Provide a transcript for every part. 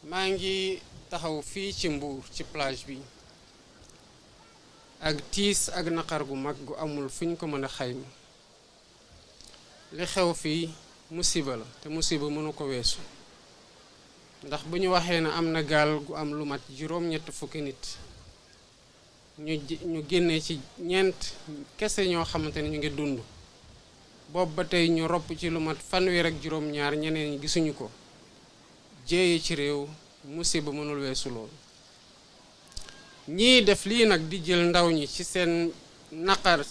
maa ngi taxaw fii ci Mbour ci plage bi ak tiis ak naqar gu mag gu amul fu ñu ko mën a xayma. li xew fii musiba la te musiba mënu ko weesu ndax bu ñu waxee ne am na gaal gu am lu mat juróom-ñett fukki nit ñu génnee ci ñeent kese ñoo xamante ne ñu ngi dund boobu ba tey ñu ropp ci lu mat fanweer ak juróom-ñaar ñeneen ñi gisuñu ko jéeye ci réew musiba mënul weesu loolu. ñii def lii nag di jël ndaw ñi ci seen naqar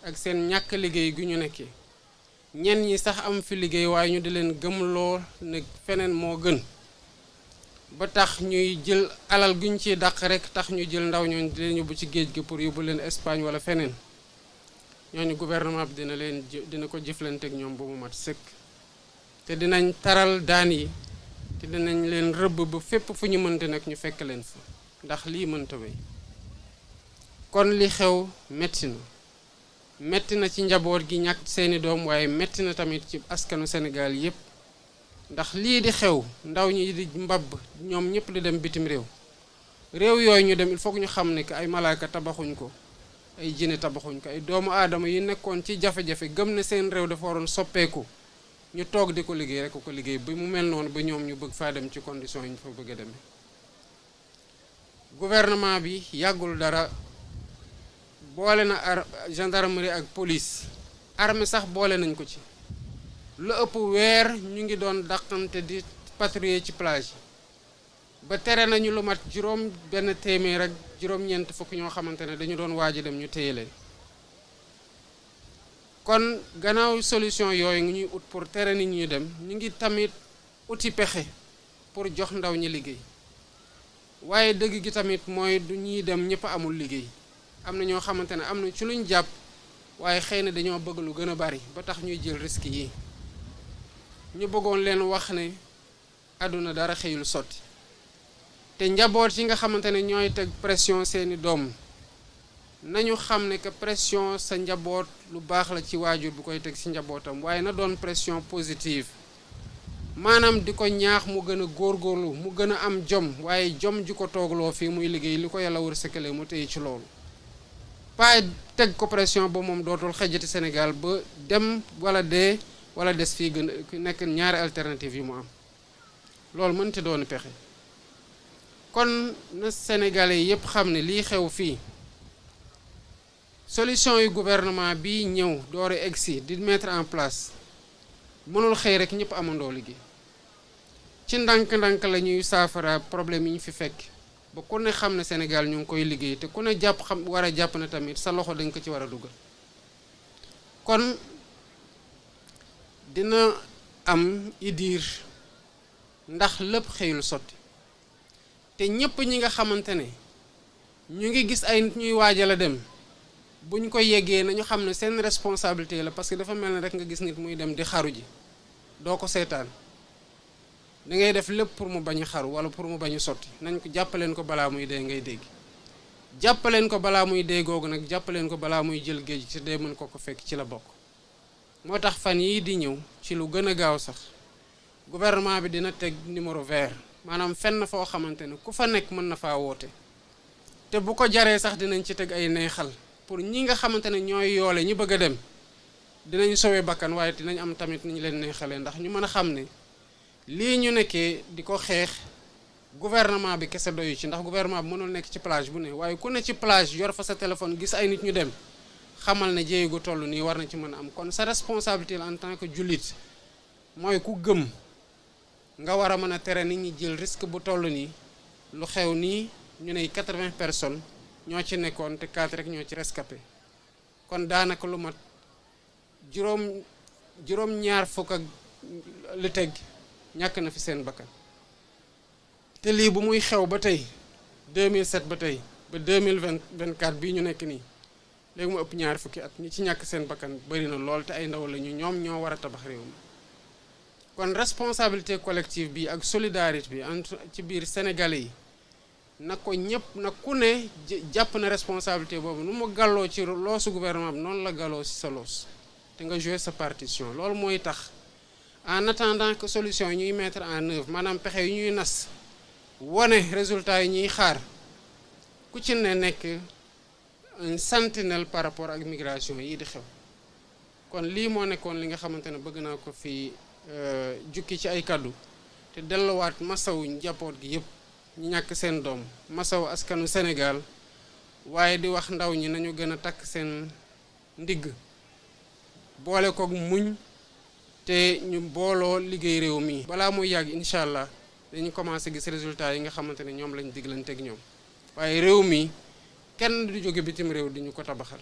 ak seen ñàkk liggéey gu ñu nekkee ñenn ñi sax am fi liggéey waaye ñu di leen gëmloo ne feneen moo gën ba tax ñuy jël alal gu ñu ciy dàq rek tax ñu jël ndaw ñooñu di leen yóbbu ci géej gi pour yóbbu leen Espagne wala feneen ñooñu gouvernement bi dina ko jëflanteeg ñoom ba mu mat sëkk te dinañ taral daan yi te dinañ leen rëbb ba fépp fu ñu mënte nag ñu fekk leen fa ndax lii mënta wéy. kon li xew metti na ci njaboot gi ñàkk seeni doom waaye metti na tamit ci askanu Sénégal yépp ndax lii di xew ndaw ñi di mbabb ñoom ñëpp di dem bitim réew yooyu ñu dem il faut que ñu xam ne que ay malaaka tabaxuñ ko ay jinne tabaxuñ ko ay doomu aadama yi nekkoon ci jafe-jafe gëm ne seen réew dafa waroon soppeeku ñu toog di ko liggéey rek ko liggéey ba mu mel noonu ba ñoom ñu bëgg faa dem ci condition yi ñu fa bëgg a demee. gouvernement bi yàggul dara boole na gendarmerie ak police armée sax boole nañ ko ci lu ëpp weer ñu ngi doon dàqante di patrouiller ci plage yi ba tere nañu lu mat juróom benn téeméer ak juróom-ñeent fukk ñoo xamante ne dañu doon waaj a dem ñu téye leen. kon gannaaw solution yooyu ngi ñuy ut pour tere nit ñi dem ñu ngi tamit uti pexe pour jox ndaw ñi liggéey waaye dëgg gi tamit mooy du ñuy dem ñëpp amul liggéey am na ñoo xamante ne am na ci luñ jàpp waaye xëy na dañoo bëgg lu gën a bari ba tax ñuy jël risque yi. ñu bëggoon leen wax ne àdduna dara xëyul sotti te njaboot yi nga xamante ne ñooy teg pression seeni doom nañu xam ne que pression sa njaboot lu baax la ci waajur bu koy teg ci njabootam waaye na doon pression positive maanaam di ko ñaax mu gën a góorgóorlu mu gën a am jom waaye jom ji ko toogloo fii muy liggéey li ko yàlla wërsëgale mu téye ci loolu pas teg ko pression ba moom dootul xejjati Sénégal ba dem wala dee wala des fii gën nekk ñaari alternative yi mu am loolu mënti doon pexe. kon na Sénégalais yépp xam ne lii xew fii solution yu gouvernement bi ñëw doore egsi di mettre en place mënul xëy rek ñëpp amandoo liggéey ci ndànk-ndànk la ñuy saafara problème yi ñu fi fekk ba ku ne xam ne Sénégal ñu ngi koy liggéey te ku ne jàpp xam war a jàpp ne tamit sa loxo dañ ko ci war a dugal. kon dina am idiir ndax lépp xëyul sotti te ñëpp ñi nga xamante ne ñu ngi gis ay nit ñuy waajal a dem bu ñu ko yeggee nañu xam ne seen responsabilité la parce que dafa mel ne rek nga gis nit muy dem di xaru ji doo ko seetaan da ngay def lépp pour mu bañ a xaru wala pour mu bañ a sotti nañ ko jàppaleen ko balaa muy dee ngay dégg jàppaleen ko balaa muy dee googu nag jàppaleen ko balaa muy jël géej ci dee mën ko fekk ci la bokk. moo tax fan yii di ñëw ci lu gën a gaaw sax gouvernement bi dina teg numéro vert maanaam fenn foo xamante ne ku fa nekk mën na faa woote te bu ko jaree sax dinañ ci teg ay neexal pour ñi nga xamante ne ñooy yoole ñi bëgg a dem dinañ sowe bakkan waaye dinañ am tamit ni ñu leen neexalee ndax ñu mën a xam ne lii ñu nekkee di ko xeex gouvernement bi kese doyu ci ndax gouvernement bi mënul nekk ci plage bu ne waaye ku ne ci plage yor fa sa téléphone gis ay nit ñu dem xamal ne jéey gu toll nii war na ci mën a am kon sa responsabilité en tant que jullit mooy ku gëm nga war a mën a tere nit ñi jël risque bu toll nii lu xew nii ñu ne 80 personnes ñoo ci nekkoon te 4 rek ñoo ci rescapé kon daanaka lu mat juróom-ñaar fukk ak lu teg ñàkk na fi seen bakkan te lii bu muy xew ba tey 2007 ba tey ba 2024 bii ñu nekk nii léegi mu ëpp ñaari fukki at ñi ci ñàkk seen bakkan bari na lool te ay ndaw lañu ñoom ñoo war a tabax réew mi kon responsabilité collective bi ak solidarité bi entre ci biir sénégalais yi na ko ñëpp na ku ne jàpp na responsabilité boobu nu mu gàlloo ci loosu gouvernement bi noonu la gàlloo ci sa loos te nga jouer sa partition loolu mooy tax en attendant que solution yi ñuy mettre en œuvre maanaam pexe yi ñuy nas wane résultat yi ñuy xaar ku ci ne nekk un sentinelle par rapport ak migration yi di xew. kon lii moo nekkoon li nga xamante ne bëgg naa ko fi jukki ci ay kàddu te delluwaat masawu njaboot gi yëpp ñu ñàkk seen doom masawu askanu Sénégal waaye di wax ndaw ñi nañu gën a takk seen ndigg boole koog muñ te ñu booloo liggéey réew mi. balaa muy yàgg incha allah dañu commencé gis résultat yi nga xamante ne ñoom lañ diglante ak ñoom waaye réew mi kenn du jóge bitim réew di ñu ko tabaxal.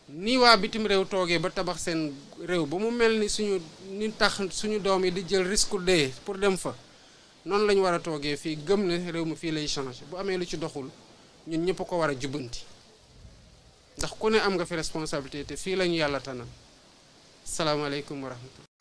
ni waa bitim réew toogee ba tabax seen réew ba mu mel ni tax suñu doom yi di jël risque dee pour dem fa noonu lañu war a toogee fii gëm ne réew mi fii lay changer bu amee lu ci doxul ñun ñëpp ko war a jubbanti ndax ku ne am nga fi responsabilité te fii lañu yàlla tanal salaamaaleykum wa rahmatullah